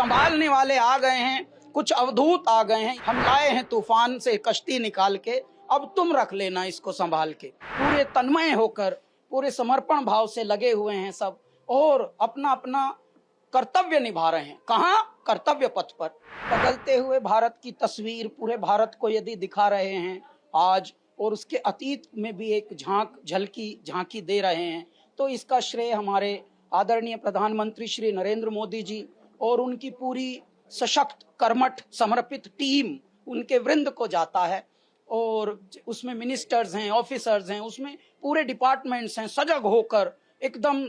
संभालने वाले आ गए हैं, कुछ अवधूत आ गए हैं। हम लाए हैं तूफान से कश्ती निकाल के, अब तुम रख लेना इसको संभाल के। पूरे तन्मय होकर, पूरे समर्पण भाव से लगे हुए हैं सब, और अपना अपना कर्तव्य निभा रहे हैं। कहाँ? कर्तव्य पथ पर। बदलते हुए भारत की तस्वीर पूरे भारत को यदि दिखा रहे हैं आज, और उसके अतीत में भी एक झांकी दे रहे हैं, तो इसका श्रेय हमारे आदरणीय प्रधानमंत्री श्री नरेंद्र मोदी जी और उनकी पूरी सशक्त, कर्मठ, समर्पित टीम, उनके वृंद को जाता है। और उसमें मिनिस्टर्स हैं, ऑफिसर्स हैं, उसमें पूरे डिपार्टमेंट्स हैं, सजग होकर, एकदम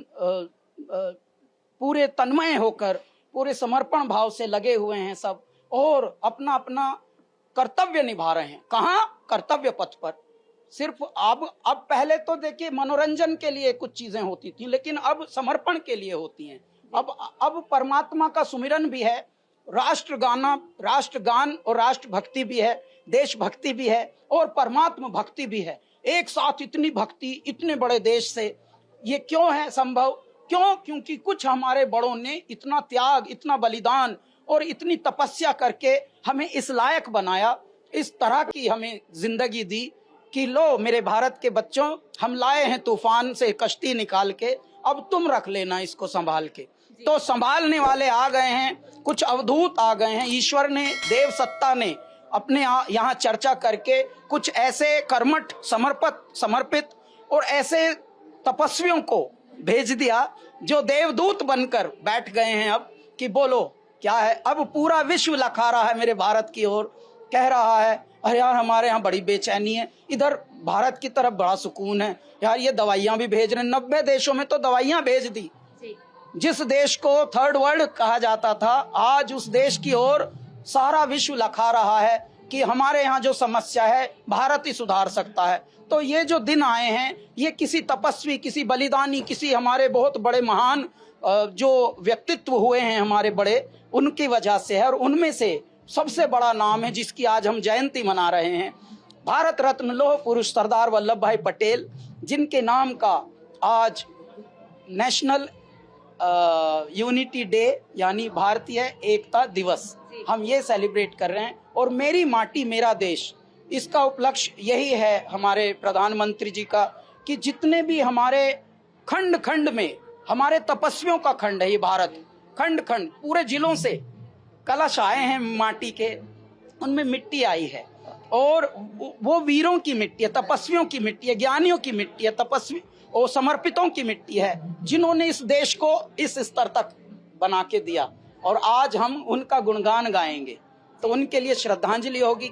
पूरे तन्मय होकर, पूरे समर्पण भाव से लगे हुए हैं सब, और अपना अपना कर्तव्य निभा रहे हैं। कहाँ? कर्तव्य पथ पर। सिर्फ अब पहले तो देखिए मनोरंजन के लिए कुछ चीजें होती थी, लेकिन अब समर्पण के लिए होती हैं। अब परमात्मा का सुमिरन भी है, राष्ट्रगान और राष्ट्रभक्ति भी है, देशभक्ति भी है, और परमात्मा भक्ति भी है। एक साथ इतनी भक्ति इतने बड़े देश से, ये क्यों है संभव? क्यों? क्योंकि कुछ हमारे बड़ों ने इतना त्याग, इतना बलिदान और इतनी तपस्या करके हमें इस लायक बनाया, इस तरह की हमें जिंदगी दी कि लो मेरे भारत के बच्चों, हम लाए हैं तूफान से कश्ती निकाल के, अब तुम रख लेना इसको संभाल के। तो संभालने वाले आ गए हैं, कुछ अवधूत आ गए हैं। ईश्वर ने, देव सत्ता ने अपने यहाँ चर्चा करके कुछ ऐसे कर्मठ, समर्पित और ऐसे तपस्वियों को भेज दिया जो देवदूत बनकर बैठ गए हैं अब, कि बोलो क्या है। अब पूरा विश्व लखा रहा है मेरे भारत की ओर, कह रहा है अरे यार हमारे यहाँ बड़ी बेचैनी है, इधर भारत की तरफ बड़ा सुकून है यार, ये दवाइयाँ भी भेज रहे हैं। 90 देशों में तो दवाइयाँ भेज दी। जिस देश को थर्ड वर्ल्ड कहा जाता था, आज उस देश की ओर सारा विश्व लखा रहा है कि हमारे यहाँ जो समस्या है भारत ही सुधार सकता है। तो ये जो दिन आए हैं, ये किसी तपस्वी, किसी बलिदानी, किसी हमारे बहुत बड़े महान जो व्यक्तित्व हुए हैं हमारे बड़े, उनकी वजह से है। और उनमें से सबसे बड़ा नाम है जिसकी आज हम जयंती मना रहे हैं, भारत रत्न लौह पुरुष सरदार वल्लभ भाई पटेल, जिनके नाम का आज नेशनल यूनिटी डे यानी भारतीय एकता दिवस हम ये सेलिब्रेट कर रहे हैं। और मेरी माटी मेरा देश, इसका उपलक्ष्य यही है हमारे प्रधानमंत्री जी का, कि जितने भी हमारे खंड खंड में, हमारे तपस्वियों का खंड है ये भारत, खंड खंड पूरे जिलों से कलश आए हैं माटी के, उनमें मिट्टी आई है, और वो वीरों की मिट्टी है, तपस्वियों की मिट्टी है, ज्ञानियों की मिट्टी है, तपस्वी और समर्पितों की मिट्टी है, जिन्होंने इस देश को इस स्तर तक बना के दिया। और आज हम उनका गुणगान गाएंगे, तो उनके लिए श्रद्धांजलि होगी।